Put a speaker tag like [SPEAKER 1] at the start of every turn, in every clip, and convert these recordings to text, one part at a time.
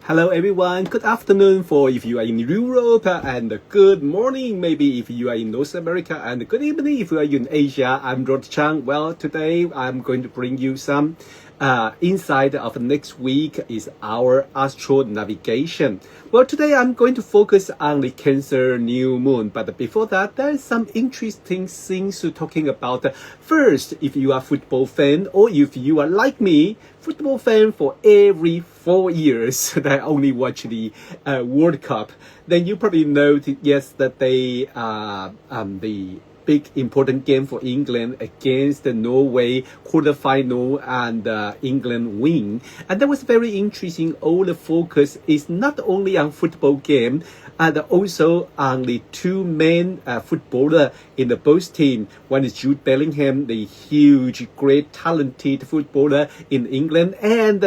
[SPEAKER 1] Hello everyone, good afternoon for if you are in Europe, and good morning maybe if you are in North America, and good evening if you are in Asia. I'm Rod Chang. Well, today I'm going to bring you some insight of next week is our Astro Navigation. Well, today I'm going to focus on the Cancer new moon, but before that, there is some interesting things to talking about. First, if you are a football fan, or if you are like me, football fan for every 4 years that I only watch the World Cup, then you probably know yesterday the big important game for England against Norway quarterfinal, and England win. And that was very interesting. All the focus is not only on football game, and also on the two main footballer in the both team. One is Jude Bellingham, the huge, great, talented footballer in England, and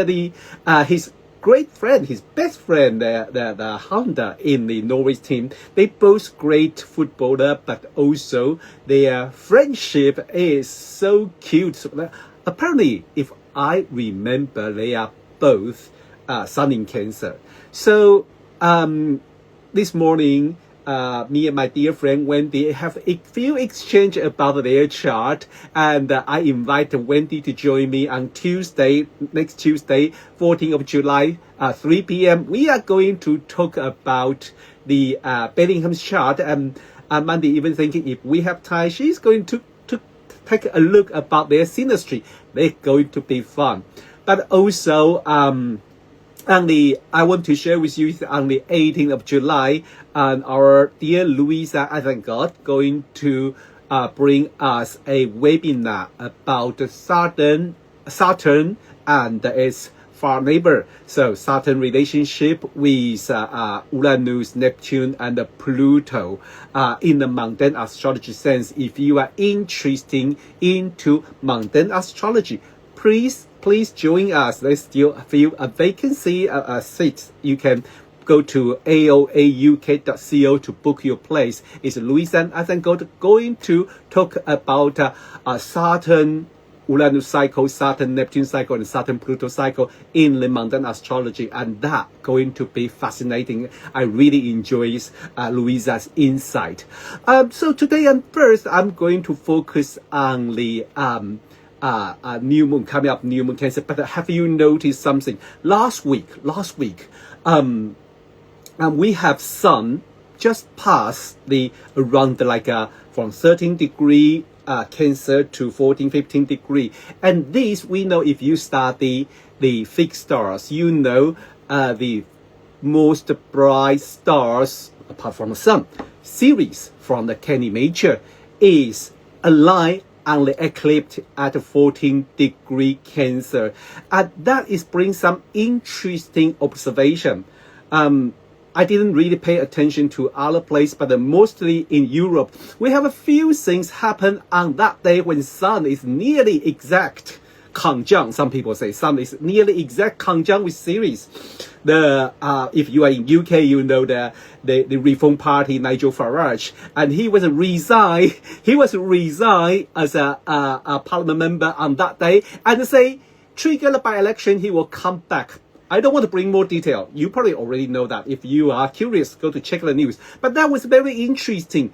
[SPEAKER 1] his great friend, his best friend, the Honda in the Norway team. They both great footballer, but also their friendship is so cute. So, apparently, if I remember, they are both Sun in Cancer. So this morning, me and my dear friend Wendy have a few exchange about their chart, and I invite Wendy to join me on Tuesday, next Tuesday, 14th of July, 3 p.m. We are going to talk about the Bellingham's chart, and Mandi even thinking if we have time, she's going to take a look about their synastry. They're going to be fun. But also, I want to share with you on the 18th of July, our dear Luiza Azancot going to bring us a webinar about Saturn and its far neighbor. So Saturn relationship with Uranus, Neptune, and Pluto in the mundane astrology sense. If you are interested into mundane astrology, please join us. There's still a vacancy seats. You can go to aoauk.co to book your place. It's Luiza Azancot going to talk about Saturn Uranus cycle, Saturn Neptune cycle, and Saturn Pluto cycle in the mundane astrology, and that going to be fascinating. I really enjoy Luiza's insight. So today and first, I'm going to focus on the new moon coming up, new moon Cancer. But have you noticed something? Last week, we have Sun just passed the around from 13 degree Cancer to 14, 15 degree. And this, we know if you study the fixed stars, you know the most bright stars, apart from the Sun, Sirius from the Candy Major, is aligned on the eclipse at 14 degree Cancer. And that is bring some interesting observation. I didn't really pay attention to other places, but mostly in Europe, we have a few things happen on that day when Sun is nearly exact conjunct. Some people say Sun is nearly exact conjunct with Sirius. If you are in UK, you know the Reform Party, Nigel Farage, and he was resigned as a parliament member on that day, and say triggered by election he will come back. I don't want to bring more detail. You probably already know that. If you are curious, go to check the news. But that was very interesting.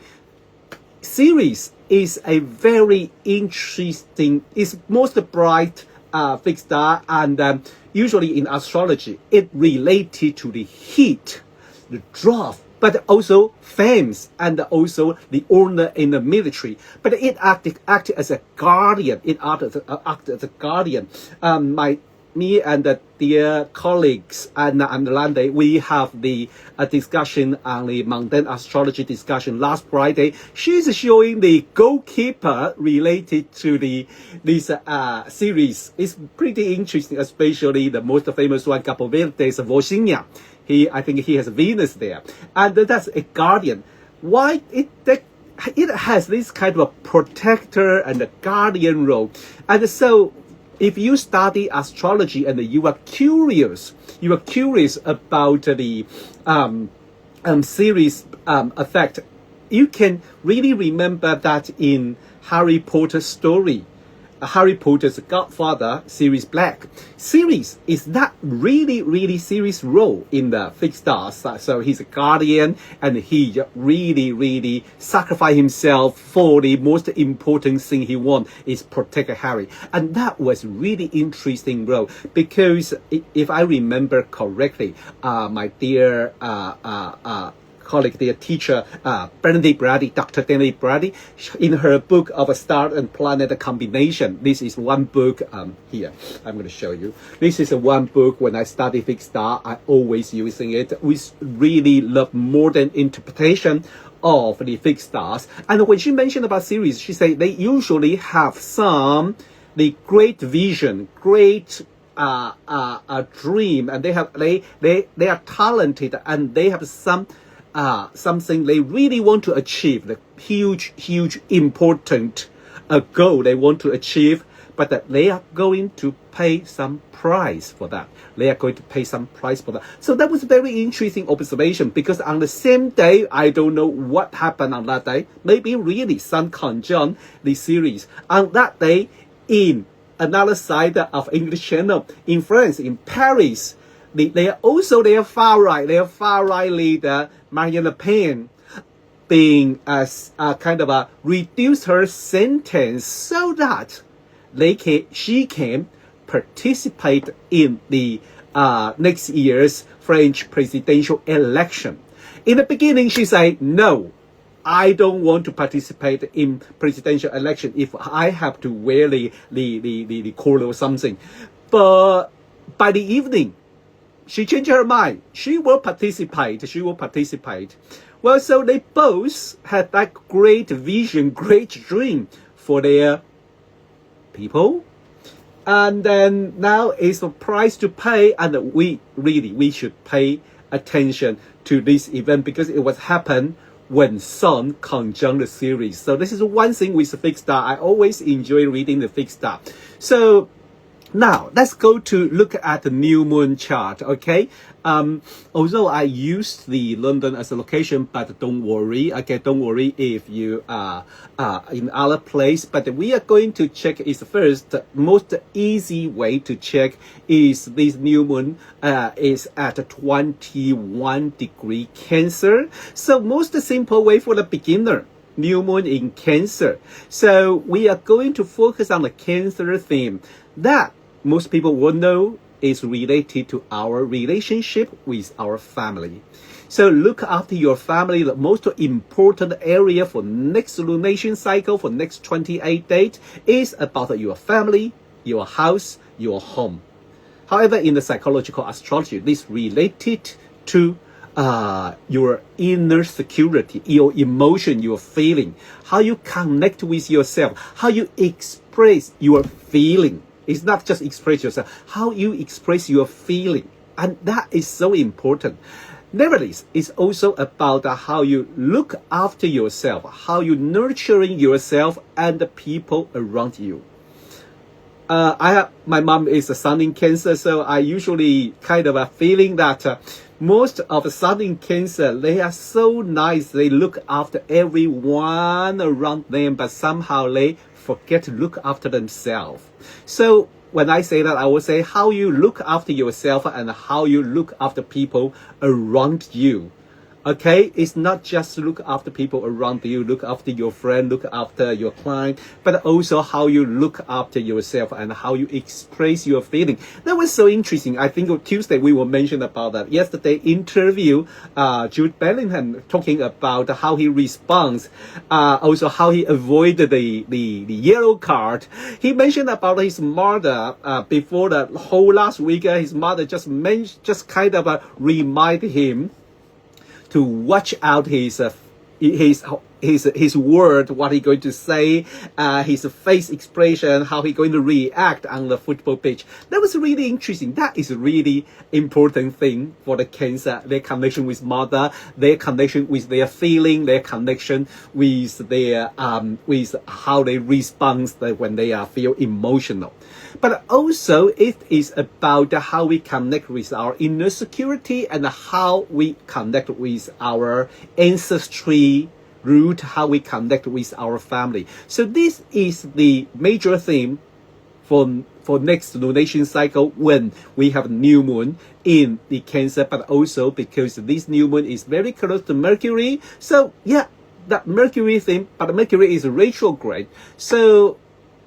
[SPEAKER 1] Sirius is a very interesting, it's most bright fixed star, and usually in astrology, it related to the heat, the drought, but also flames, and also the honor in the military. But it acted as a guardian. It acted as a guardian. Me and the dear colleagues and Landy, we have the discussion on the mundane astrology discussion last Friday. She's showing the goalkeeper related to this series. It's pretty interesting, especially the most famous one, Capo Verde's Vocinia. I think he has Venus there, and that's a guardian. Why it has this kind of a protector and a guardian role, and so. If you study astrology and you are curious about the series effect, you can really remember that in Harry Potter story, Harry Potter's godfather, Sirius Black. Sirius is not really serious role in the fixed stars. So he's a guardian, and he really sacrificed himself for the most important thing he wants is protect Harry. And that was really interesting role, because if I remember correctly, my dear colleague, their teacher, Benedict Brady, Dr. Benedict Brady, in her book of a star and planet combination. This is one book here. I'm going to show you. This is one book when I study fixed star, I always using it. We really love modern interpretation of the fixed stars. And when she mentioned about Sirius, she said they usually have the great vision, great a dream, and they are talented, and they have something they really want to achieve, the huge important goal they want to achieve, but that they are going to pay some price for that. So that was a very interesting observation, because on the same day, I don't know what happened on that day, maybe really Sun conjunct the Sirius. On that day, in another side of English Channel, in France, in Paris, they are also their far right leader, Marine Le Pen, being kind of reduced her sentence so that she can participate in the next year's French presidential election. In the beginning, she said, no, I don't want to participate in presidential election if I have to wear the collar or something. But by the evening, she changed her mind. She will participate. Well, so they both had that great vision, great dream for their people. And then now it's a price to pay, and we should pay attention to this event, because it was happen when Sun conjunct the Sirius. So this is one thing with the fixed star. I always enjoy reading the fixed star. So now let's go to look at the new moon chart. Okay, although I used the London as a location, but don't worry. Okay, don't worry if you are in other place. But we are going to check is first, most easy way to check is this new moon is at 21 degree Cancer. So most simple way for the beginner. New moon in Cancer. So we are going to focus on the Cancer theme. That most people will know is related to our relationship with our family. So look after your family. The most important area for next lunation cycle, for next 28 days, is about your family, your house, your home. However, in the psychological astrology, this related to your inner security, your emotion, your feeling, how you connect with yourself, how you express your feeling. It's not just express yourself, how you express your feeling. And that is so important. Nevertheless, it's also about how you look after yourself, how you nurturing yourself and the people around you. My mom is a Sun in Cancer, so I usually kind of a feeling that most of the Sun in Cancer, they are so nice. They look after everyone around them, but somehow they forget to look after themselves. So when I say that, I will say how you look after yourself and how you look after people around you. Okay, it's not just look after people around you, look after your friend, look after your client, but also how you look after yourself and how you express your feeling. That was so interesting. I think on Tuesday we will mention about that. Yesterday interview, Jude Bellingham talking about how he responds, also how he avoided the yellow card. He mentioned about his mother before the whole last week. His mother just kind of reminded him to watch out his word, what he going to say, his face expression, how he going to react on the football pitch. That was really interesting. That is a really important thing for the Cancer. Their connection with mother, their connection with their feeling, their connection with their with how they respond when they feel emotional. But also it is about how we connect with our inner security and how we connect with our ancestry root, how we connect with our family. So this is the major theme for next lunation cycle when we have new moon in the Cancer, but also because this new moon is very close to Mercury. So yeah, that Mercury thing, but Mercury is retrograde.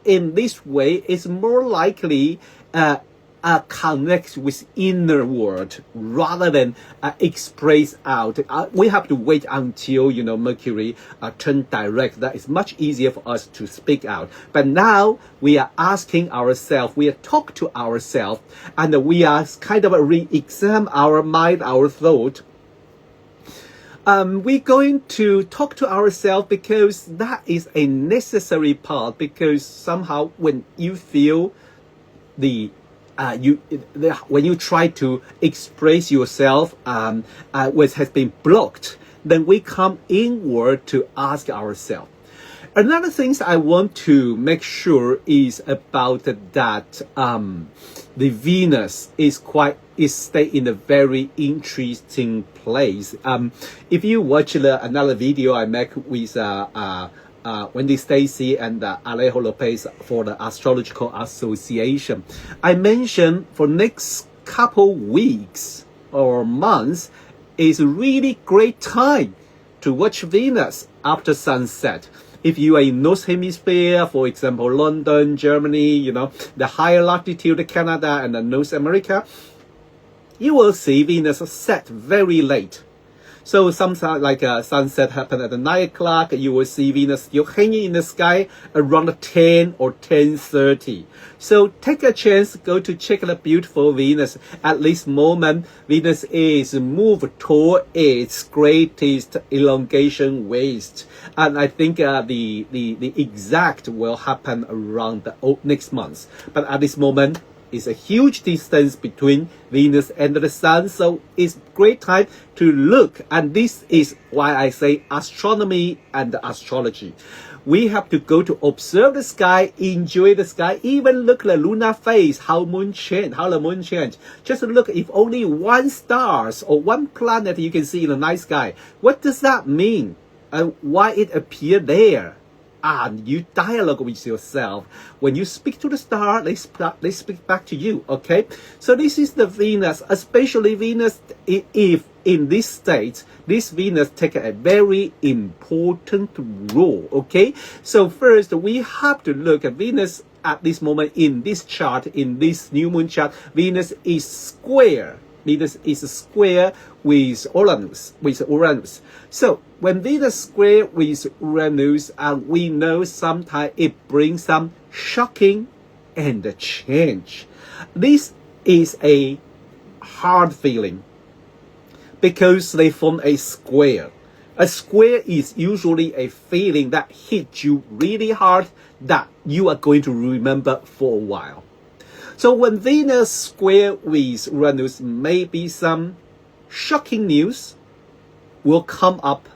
[SPEAKER 1] In this way, it's more likely connect with inner world rather than express out. We have to wait until Mercury turn direct. That is much easier for us to speak out. But now we are asking ourselves, we are talk to ourselves, and we are kind of re-examine our mind, our thought. We're going to talk to ourselves because that is a necessary part, because somehow when you feel when you try to express yourself which has been blocked, then we come inward to ask ourselves. Another thing I want to make sure is about that the Venus is stay in a very interesting place. If you watch another video I make with Wendy Stacy and Alejo Lopez for the Astrological Association, I mentioned for next couple weeks or months is a really great time to watch Venus after sunset. If you are in North Hemisphere, for example, London, Germany, the higher latitude, Canada and North America, you will see Venus set very late. So sometimes like sunset happen at 9 o'clock, you will see Venus still hanging in the sky around 10 or 10:30. So take a chance, go to check the beautiful Venus. At this moment, Venus is moved toward its greatest elongation waist. And I think the exact will happen around the next month. But at this moment, it's a huge distance between Venus and the Sun, so it's great time to look. And this is why I say astronomy and astrology. We have to go to observe the sky, enjoy the sky, even look at the lunar phase, how the moon change. Just look, if only one stars or one planet you can see in the night sky, what does that mean? And why it appear there? And you dialogue with yourself. When you speak to the star, they speak back to you, okay? So this is the Venus, especially Venus, if in this state, this Venus take a very important role, okay? So first, we have to look at Venus at this moment in this chart, in this new moon chart. Venus is square. Venus is square with Uranus. So when Venus square with Uranus, we know sometimes it brings some shocking and change. This is a hard feeling because they form a square. A square is usually a feeling that hits you really hard that you are going to remember for a while. So when Venus square with Uranus, maybe some shocking news will come up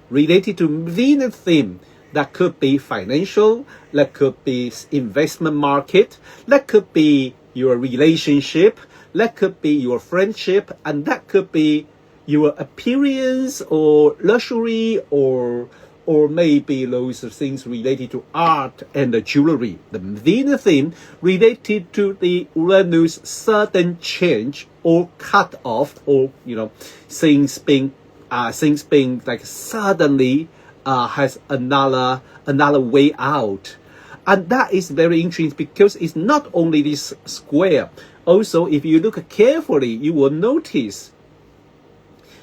[SPEAKER 1] related to Venus theme. That could be financial, that could be investment market, that could be your relationship, that could be your friendship, and that could be your appearance or luxury or maybe those things related to art and jewelry. The Venus theme related to the Uranus sudden change or cut off, or things being like suddenly has another way out. And that is very interesting because it's not only this square. Also, if you look carefully, you will notice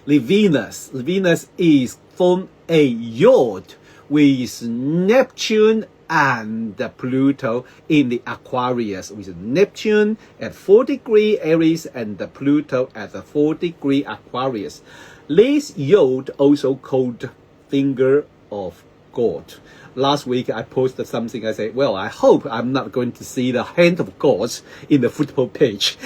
[SPEAKER 1] the Venus is formed a yacht with Neptune and Pluto in the Aquarius, with Neptune at 4° Aries and Pluto at 4° Aquarius. This yacht also called Finger of God. Last week I posted something. I said, well, I hope I'm not going to see the hand of God in the football page.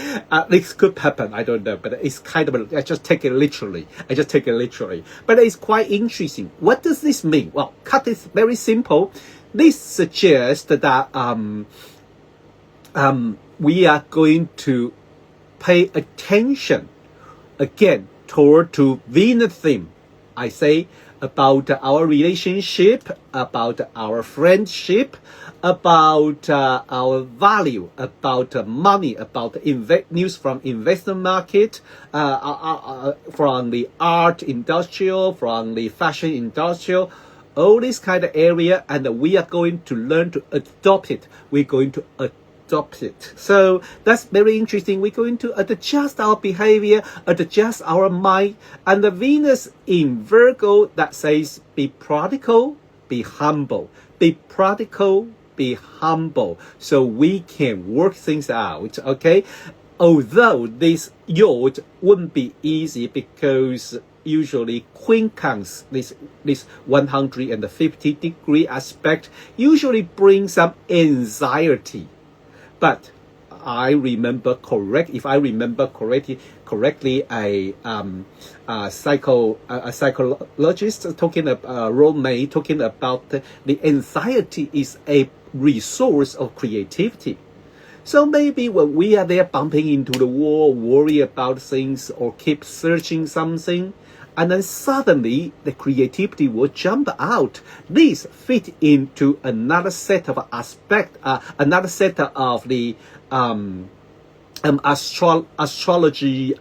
[SPEAKER 1] This could happen, I don't know, but it's kind of, I just take it literally. But it's quite interesting. What does this mean? Well, cut is very simple. This suggests that we are going to pay attention again toward to Venus theme. I say about our relationship, about our friendship, about our value, about money, about news from investment market, from the art industrial, from the fashion industrial, all this kind of area, and we are going to learn to adopt it. We're going to adopt it. So that's very interesting. We're going to adjust our behavior, adjust our mind. And the Venus in Virgo that says, be prodigal, be humble. Be prodigal, be humble. So we can work things out, okay? Although this yacht wouldn't be easy because usually quincunx, this 150-degree aspect, usually brings some anxiety. But if I remember correctly, a psychologist talking about roommate talking about the anxiety is a resource of creativity. So maybe when we are there bumping into the wall, worry about things or keep searching something, and then suddenly the creativity will jump out. This fit into another set of another set of the astrology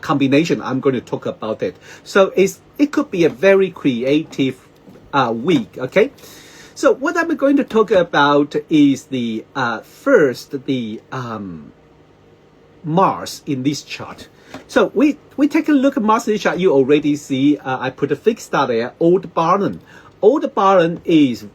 [SPEAKER 1] combination. I'm going to talk about it. So it could be a very creative week. Okay. So what I'm going to talk about is the first the Mars in this chart. So we take a look at Mars in this chart. You already see I put a fixed star there, Aldebaran. Aldebaran is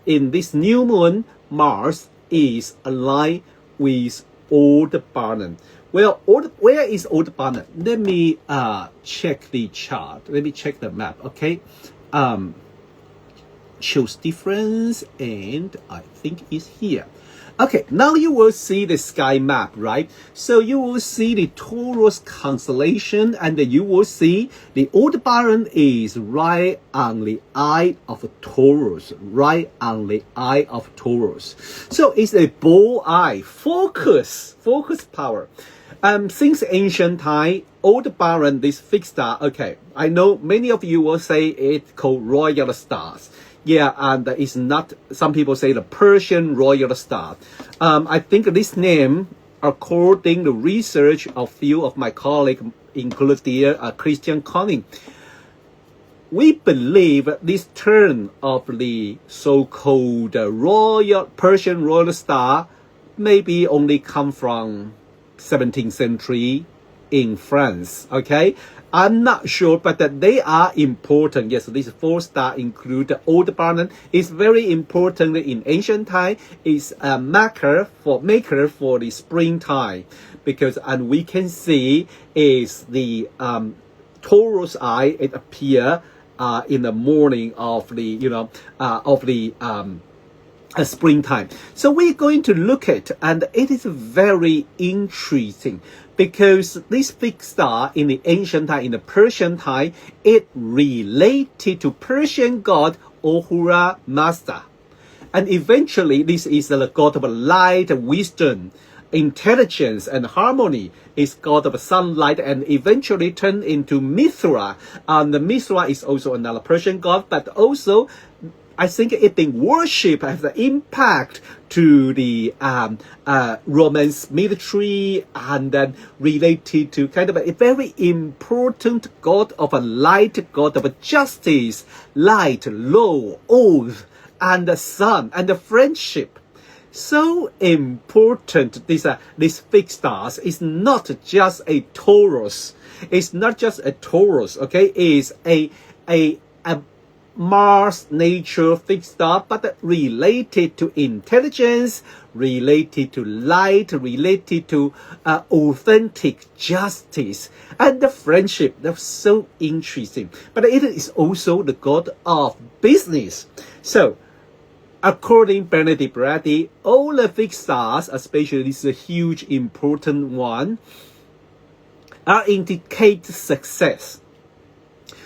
[SPEAKER 1] in this new moon. Mars is aligned with Aldebaran. Well, where is Aldebaran? Let me check the chart. Let me check the map. Okay. Shows difference, and I think it's here. Okay, now you will see the sky map, right? So you will see the Taurus constellation, and you will see the Aldebaran is right on the eye of Taurus, right on the eye of Taurus. So it's a bull eye, focus power. Since ancient time, Aldebaran, this fixed star, okay, I know many of you will say it's called royal stars. Yeah, and it's not, some people say the Persian royal star. I think this name, according to research of few of my colleagues, including Christian Conning, we believe this term of the so-called royal Persian royal star maybe only come from 17th century in France, okay? I'm not sure, but they are important. Yes, these four stars include Aldebaran. It's very important in ancient time. It's a maker for the springtime, because and we can see is the Taurus eye. It appear in the morning of the springtime. So we're going to look at, and it is very interesting because this fixed star in the ancient time, in the Persian time, it related to Persian god Ahura Mazda. And eventually this is the god of light, wisdom, intelligence, and harmony. Is god of sunlight, and eventually turned into Mithra. And the Mithra is also another Persian god, but also I think it being worshipped has an impact to the Romance military, and then related to kind of a very important god of a light, god of a justice, light, law, oath, and the sun, and the friendship. So important, this fixed stars is not just a Taurus. It's not just a Taurus, okay? It's a Mars nature fixed star, but related to intelligence, related to light, related to authentic justice, and the friendship. That's so interesting. But it is also the god of business. So, according to Benedict Bradley, all the fixed stars, especially this huge important one, are indicate success.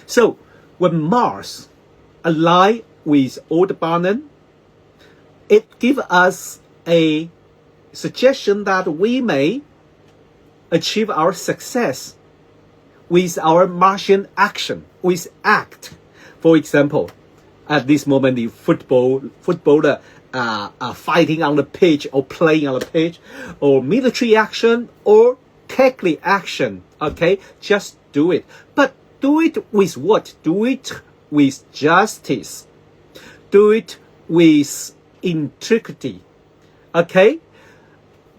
[SPEAKER 1] So, when Mars align with Aldebaran, it gives us a suggestion that we may achieve our success with our Martian action, with act. For example, at this moment, the footballer are fighting on the pitch or playing on the pitch, or military action or technical action. Okay, just do it. But do it with what? Do it with justice. Do it with integrity. Okay?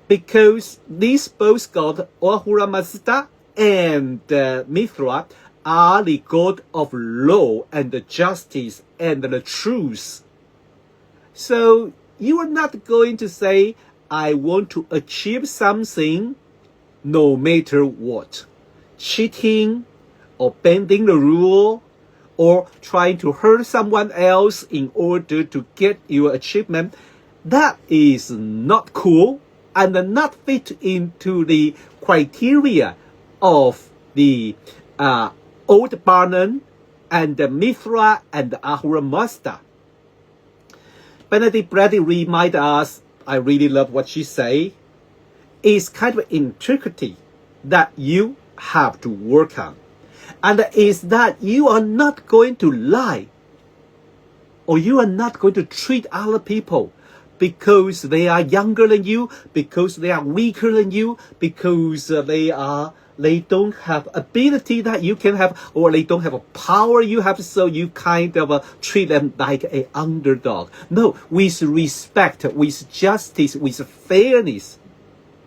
[SPEAKER 1] Because these both gods, Ahura Mazda and Mithra, are the god of law and the justice and the truth. So you are not going to say, I want to achieve something no matter what. Cheating or bending the rule or trying to hurt someone else in order to get your achievement, that is not cool and not fit into the criteria of the Aldebaran and the Mithra and the Ahura Mazda. Benedict Bradley remind us, I really love what she say, is kind of integrity that you have to work on. And is that you are not going to lie, or you are not going to treat other people because they are younger than you, because they are weaker than you, because they don't have ability that you can have, or they don't have a power you have, so you kind of treat them like an underdog. No, with respect, with justice, with fairness,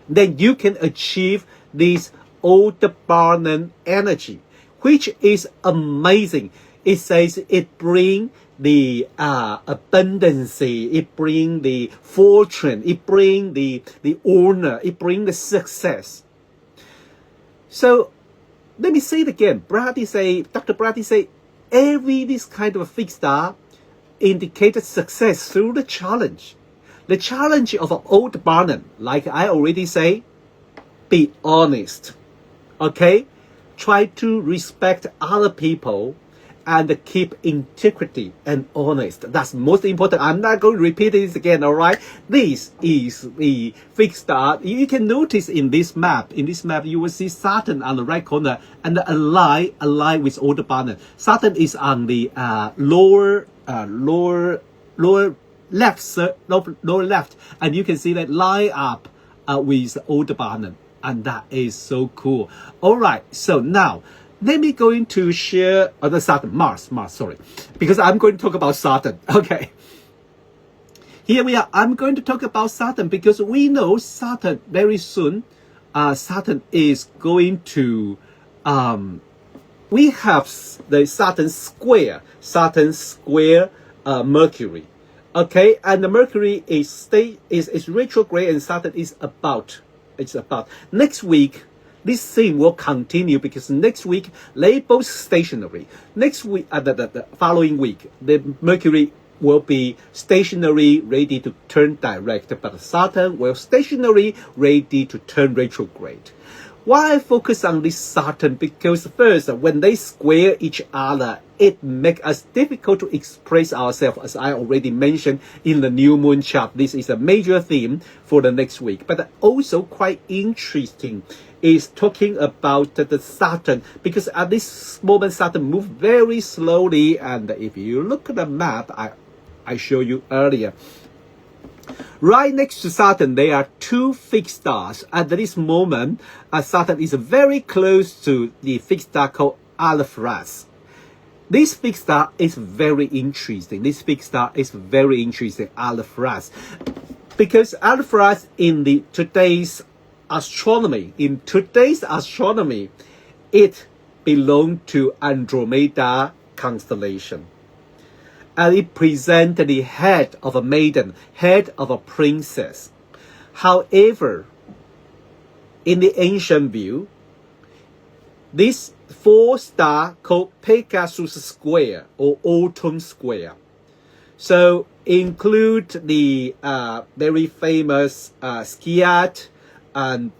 [SPEAKER 1] then you can achieve this Aldebaran energy, which is amazing. It says it brings the abundance, it brings the fortune, it brings the honor, it brings the success. So let me say it again. Dr. Bradley say, every this kind of fixed star indicated success through the challenge. The challenge of Aldebaran, like I already say, be honest. Okay? Try to respect other people and keep integrity and honest. That's most important. I'm not going to repeat this again, all right? This is the fixed star. You can notice in this map, you will see Saturn on the right corner and align with Aldebaran. Saturn is on the lower left, and you can see that line up with Aldebaran, and that is so cool. All right, so now let me going to share the Saturn-Mars, sorry, because I'm going to talk about Saturn. Okay, here we are. I'm going to talk about Saturn because we know Saturn very soon. Saturn is going to we have the Saturn square Mercury. Okay, and the Mercury is retrograde and Saturn is about. Next week, this thing will continue because next week they both stationary. Next week, the following week, the Mercury will be stationary, ready to turn direct, but Saturn will stationary, ready to turn retrograde. Why I focus on this Saturn? Because first, when they square each other, it makes us difficult to express ourselves, as I already mentioned in the new moon chart. This is a major theme for the next week. But also quite interesting is talking about the Saturn, because at this moment Saturn moves very slowly, and if you look at the map I showed you earlier, right next to Saturn, there are two fixed stars. At this moment, Saturn is very close to the fixed star called Aldebaran. This fixed star is very interesting. Aldebaran, because Aldebaran in today's astronomy, it belongs to Andromeda constellation. And it presents the head of a maiden, head of a princess. However, in the ancient view, this four star called Pegasus Square or Autumn Square. So include the very famous Skiat and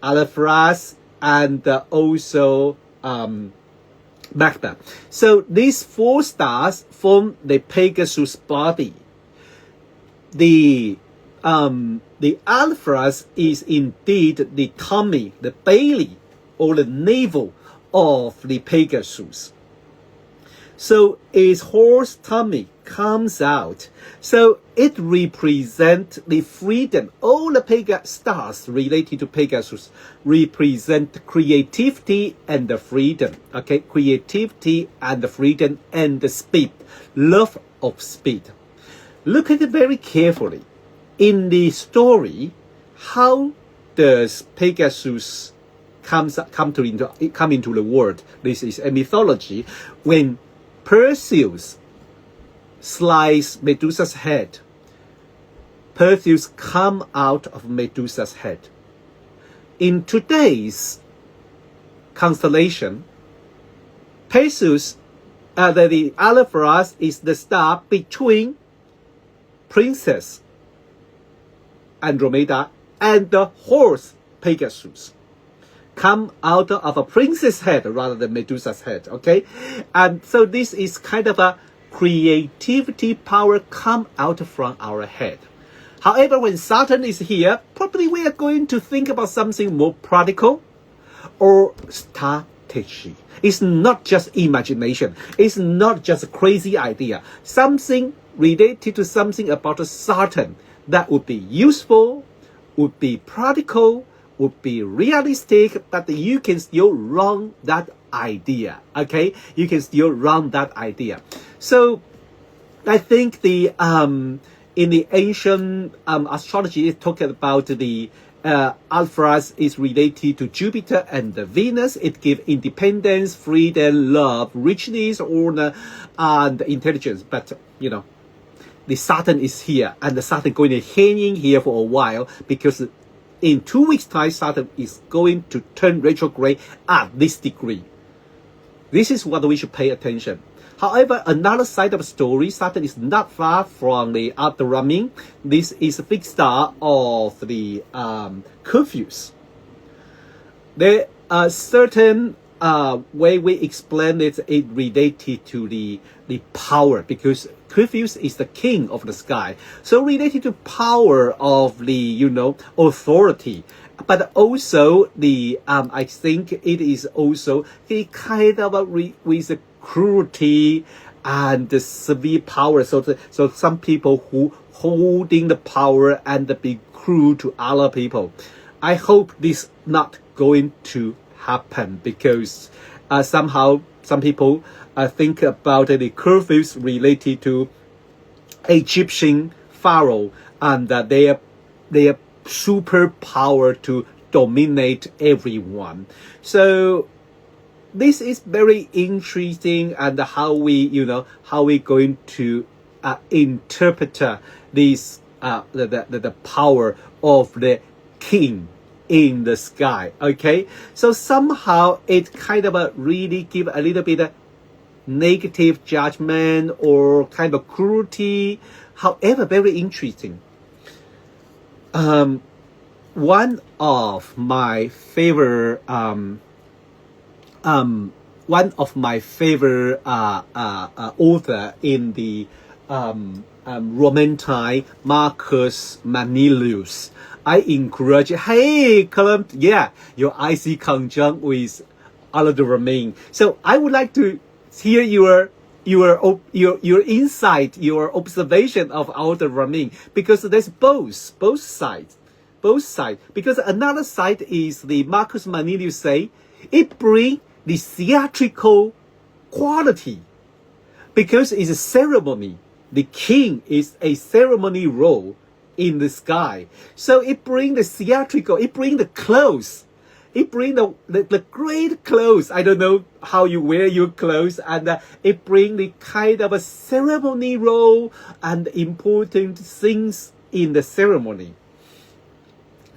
[SPEAKER 1] Aldebaran and also Magda. So these four stars form the Pegasus body. The Aldebaran is indeed the tummy, the belly, or the navel of the Pegasus. So its horse tummy comes out. So it represents the freedom. All the Pegasus stars related to Pegasus represent creativity and the freedom. Okay, creativity and the freedom and the speed, love of speed. Look at it very carefully. In the story, how does Pegasus come into the world? This is a mythology. When Perseus sliced Medusa's head, Perseus come out of Medusa's head. In today's constellation, Perseus, the Aldebaran is the star between Princess Andromeda and the horse Pegasus. Come out of a princess head rather than Medusa's head, okay? And so this is kind of a creativity power come out from our head. However, when Saturn is here, probably we are going to think about something more practical or strategy. It's not just imagination. It's not just a crazy idea. Something related to something about Saturn that would be useful, would be practical, would be realistic, but you can still run that idea, okay? You can still run that idea. So I think the in the ancient astrology, it talked about the Aldebaran is related to Jupiter and the Venus. It gives independence, freedom, love, richness, honor, and intelligence. But you know, the Saturn is here, and the Saturn going to hang in here for a while because in 2 weeks' time, Saturn is going to turn retrograde at this degree. This is what we should pay attention. However, another side of the story, Saturn is not far from the Aldebaran. This is a big star of the curfews. There are certain way we explain it related to the power, because Curfews is the king of the sky. So related to power of the, authority. But also the, I think it is also the kind of with the cruelty and the severe power. So some people who holding the power and be cruel to other people. I hope this not going to happen, because somehow some people think about the curfews related to Egyptian pharaoh and their super power to dominate everyone. So this is very interesting, and how we going to interpret this the power of the king in the sky. Okay, so somehow it kind of really give a little bit of negative judgment or kind of cruelty. However, very interesting. One of my favorite author in the Romantine, Marcus Manilius. I encourage, hey, Colum, yeah, your IC conjunct with Aldebaran. So I would like to hear your insight, your observation of Aldebaran, because there's both sides. Because another side is the Marcus Manilius say it brings the theatrical quality, because it's a ceremony. The king is a ceremony role in the sky. So it brings the theatrical, it brings the clothes. It brings the great clothes. I don't know how you wear your clothes, and it brings the kind of a ceremony role and important things in the ceremony.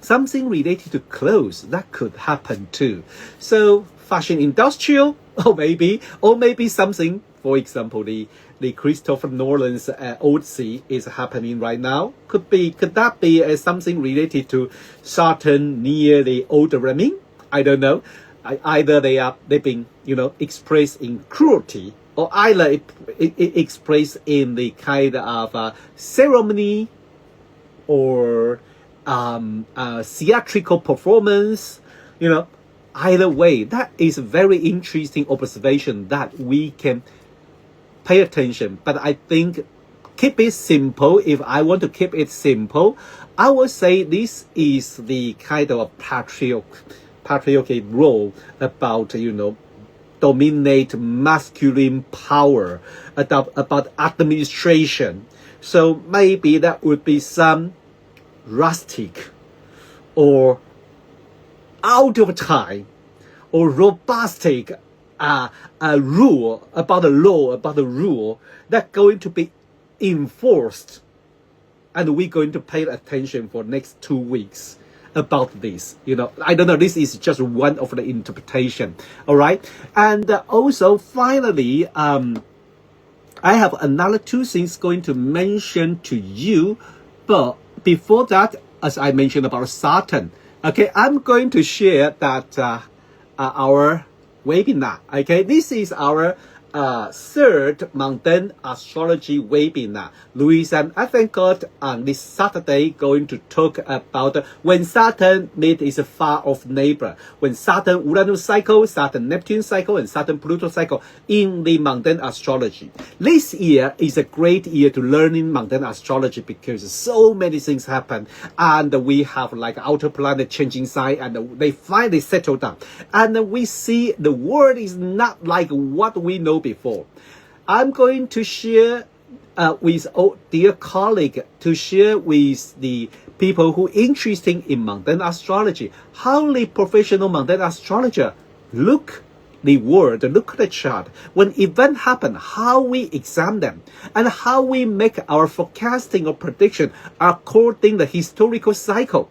[SPEAKER 1] Something related to clothes that could happen too. So fashion industrial, or maybe something. For example, the Christopher Nolan's Odyssey is happening right now. Could that be something related to Saturn near the Aldebaran? I don't know. Either they've been expressed in cruelty, or either it expressed in the kind of ceremony or theatrical performance. Either way, that is a very interesting observation that we can pay attention. But I think keep it simple. If I want to keep it simple, I would say this is the kind of patriarchal role about, dominate masculine power, about administration. So maybe that would be some rustic or out of time or robustic rule about the law, about the rule that's going to be enforced, and we're going to pay attention for next 2 weeks about this. I don't know, this is just one of the interpretation. All right. And also finally, I have another 2 things going to mention to you, but before that, as I mentioned about Saturn, okay, I'm going to share that our webinar. Okay, this is our third Mundane Astrology Webinar. Luiza and Azancot on this Saturday going to talk about when Saturn meets its far-off neighbor, when Saturn-Uranus cycle, Saturn-Neptune cycle, and Saturn-Pluto cycle in the Mundane Astrology. This year is a great year to learning Mundane Astrology because so many things happen, and we have like outer planet changing sign, and they finally settle down, and we see the world is not like what we know before. I'm going to share with dear colleague, to share with the people who are interested in Mundane Astrology, how the professional Mundane astrologer look the world, look at the chart. When event happen, how we examine them, and how we make our forecasting or prediction according to the historical cycle.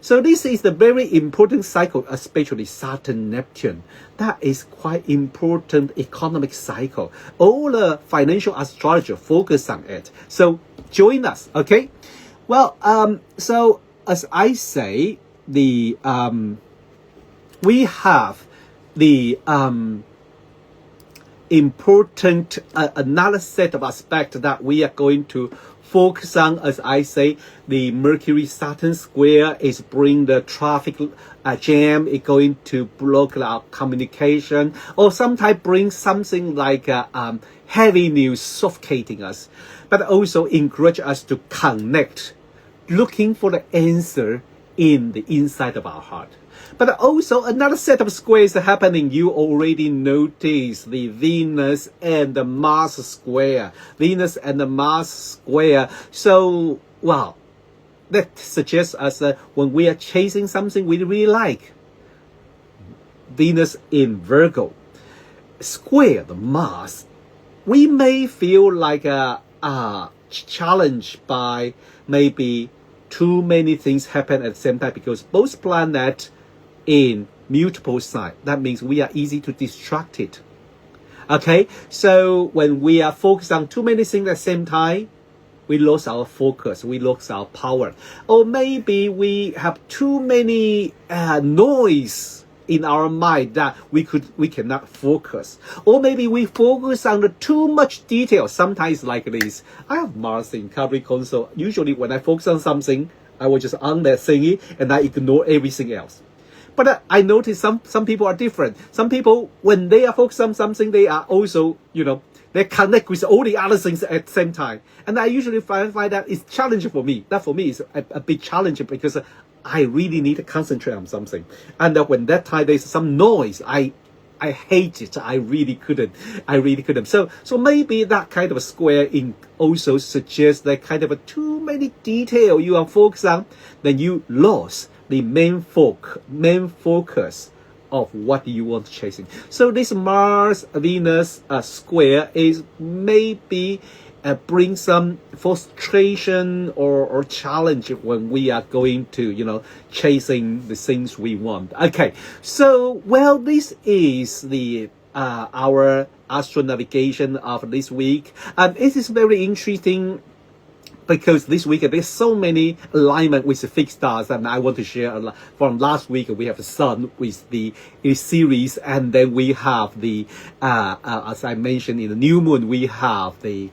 [SPEAKER 1] So this is the very important cycle, especially Saturn-Neptune. That is quite important economic cycle. All the financial astrologer focus on it. So join us, okay? Well, so as I say, we have the important another set of aspects that we are going to focus on. As I say, the Mercury-Saturn square is bring the traffic jam. It's going to block our communication, or sometimes bring something like heavy news suffocating us, but also encourage us to connect, looking for the answer in the inside of our heart. But also another set of squares happening. You already noticed the Venus and the Mars square. Venus and the Mars square. So, wow, that suggests us when we are chasing something we really like. Venus in Virgo, square the Mars. We may feel like challenged by maybe too many things happen at the same time, because both planets in multiple signs. That means we are easy to distracted. Okay, so when we are focused on too many things at the same time, we lose our focus, we lose our power. Or maybe we have too many noise in our mind that we cannot focus. Or maybe we focus on the too much detail. Sometimes like this. I have Mars in Capricorn, so usually when I focus on something, I will just on that thingy and I ignore everything else. But I notice some people are different. Some people, when they are focused on something, they are also, they connect with all the other things at the same time. And I usually find that it's challenging for me. That for me is a big challenge, because I really need to concentrate on something. And when that time there's some noise, I hate it. I really couldn't. So maybe that kind of a square in also suggests that kind of a too many detail you are focused on, then you lost the main focus of what you want to chasing. So this Mars Venus square is maybe bring some frustration or challenge when we are going to chasing the things we want. Okay, so well, this is the our astro navigation of this week, and it is very interesting, because this week there's so many alignment with the fixed stars, and I want to share from last week. We have the Sun with the Sirius, and then we have the as I mentioned in the new moon, we have the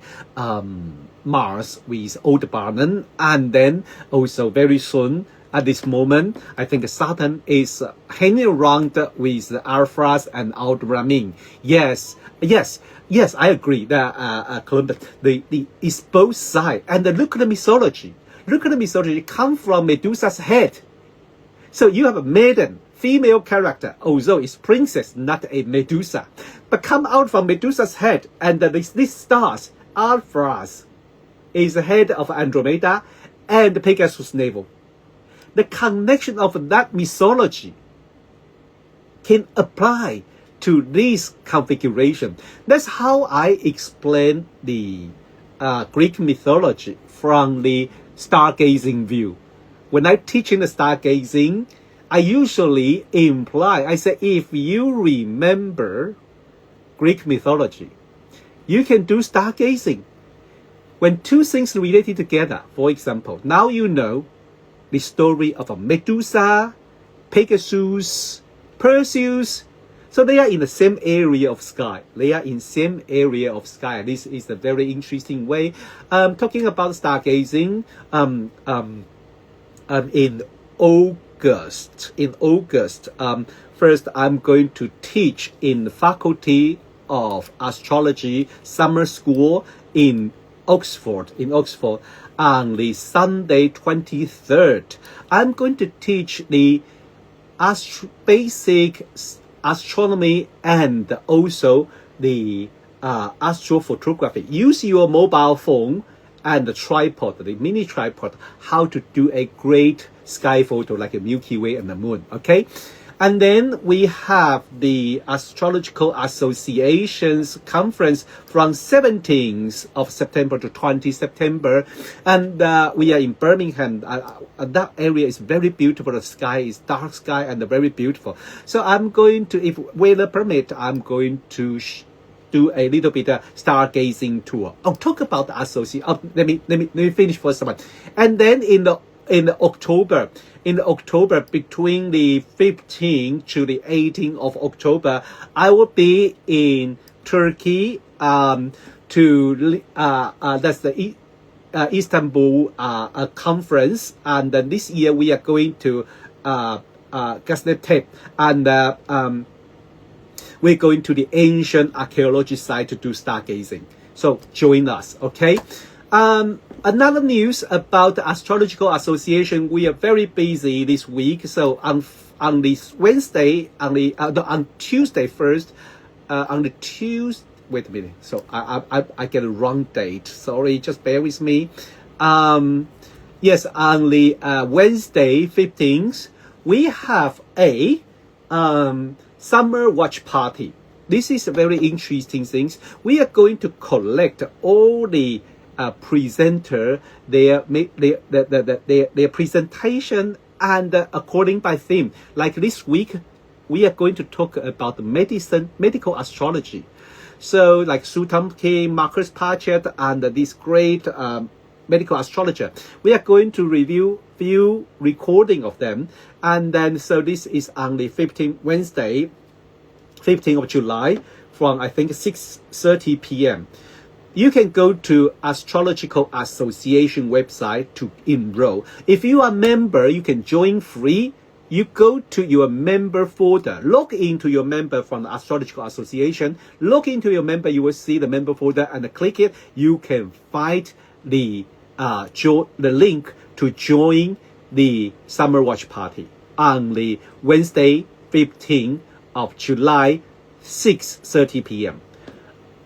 [SPEAKER 1] Mars with Aldebaran, and then also very soon at this moment. I think Saturn is hanging around with Alphas and Aldebaran. Yes, I agree that Columbus, it's both sides. And look at the mythology. Look at the mythology. It comes from Medusa's head. So you have a maiden, female character, although it's princess, not a Medusa, but come out from Medusa's head, and these stars, Alphas, is the head of Andromeda and Pegasus navel. The connection of that mythology can apply to this configuration. That's how I explain the Greek mythology from the stargazing view. When I'm teaching the stargazing, I usually imply, I say, if you remember Greek mythology, you can do stargazing. When two things related together, for example, now you know the story of a Medusa, Pegasus, Perseus. So they are in the same area of sky. They are in same area of sky. This is a very interesting way. Talking about stargazing, in August, first I'm going to teach in the Faculty of Astrology Summer School in Oxford, on the Sunday 23rd. I'm going to teach the basic astronomy and also the astrophotography. Use your mobile phone and the tripod, the mini tripod, how to do a great sky photo like a Milky Way and the moon, okay? And then we have the Astrological Association's conference from 17th of September to 20 September. And we are in Birmingham. That area is very beautiful. The sky is dark sky and very beautiful. So I'm going to, if weather permit, I'm going to do a little bit stargazing tour. I'll talk about the association. Let me finish first one. And then in October, between the 15th to the 18th of October, I will be in Turkey that's the Istanbul conference, and this year we are going to Gaziantep, and we're going to the ancient archaeology site to do stargazing. So join us, okay? Another news about the Astrological Association, we are very busy this week. So on this Wednesday, on Tuesday first, on the Tuesday, wait a minute. So I get a wrong date. Sorry, just bear with me. Yes, on the Wednesday 15th, we have a summer watch party. This is a very interesting thing. We are going to collect all the presenter, their presentation, and according by theme. Like this week, we are going to talk about medical astrology. So like Sue Tomke, Marcus Patchett, and this great medical astrologer. We are going to review few recording of them. And then, so this is on the 15th, Wednesday, 15th of July, from I think 6:30 p.m. You can go to Astrological Association website to enroll. If you are a member, you can join free. You go to your member folder, log into your member from the Astrological Association, log into your member, you will see the member folder and click it. You can find the link to join the summer watch party on the Wednesday, 15th of July, 6:30 p.m.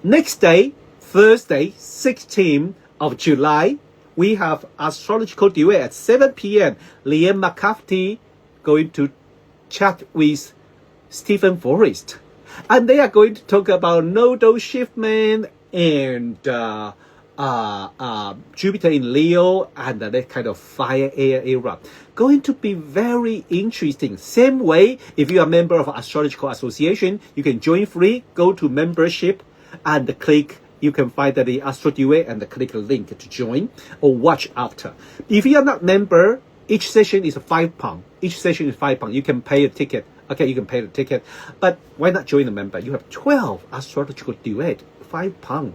[SPEAKER 1] Next day, Thursday, 16th of July, we have astrological duet at 7 p.m. Lianne McCafferty going to chat with Stephen Forrest. And they are going to talk about nodal shiftment and Jupiter in Leo and that kind of fire air era. Going to be very interesting. Same way, if you are a member of Astrological Association, you can join free, go to membership and click. You can find the Astro Duet and click the link to join or watch after. If you are not member, each session is £5. Each session is £5. You can pay a ticket. Okay, you can pay the ticket. But why not join a member? You have 12 astrological duet, £5.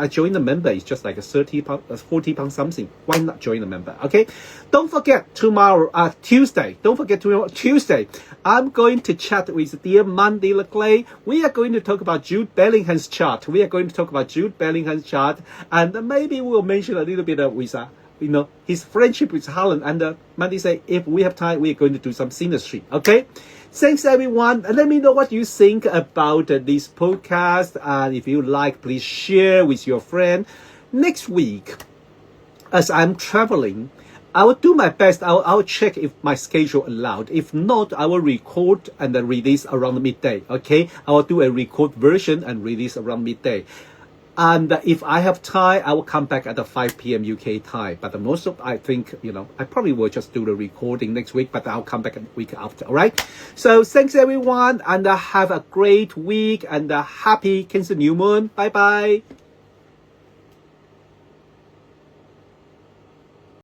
[SPEAKER 1] join the member is just like a 30 pound, 40 pound something. Why not join the member? Okay. Don't forget tomorrow, Tuesday. Don't forget tomorrow, Tuesday. I'm going to chat with dear Mandi Lockley. We are going to talk about Jude Bellingham's chart. And maybe we'll mention a little bit with his friendship with Helen. And Mandi say, if we have time, we're going to do some synastry. Okay. Thanks everyone. Let me know what you think about this podcast. And if you like, please share with your friend. Next week, as I'm traveling, I will do my best. I'll check if my schedule allowed. If not, I will record and then release around midday. Okay. I will do a record version and release around midday. And if I have time, I will come back at the 5 p.m. UK time. But I think, I probably will just do the recording next week, but I'll come back a week after. All right. So thanks everyone, and have a great week and a happy Cancer New Moon. Bye bye.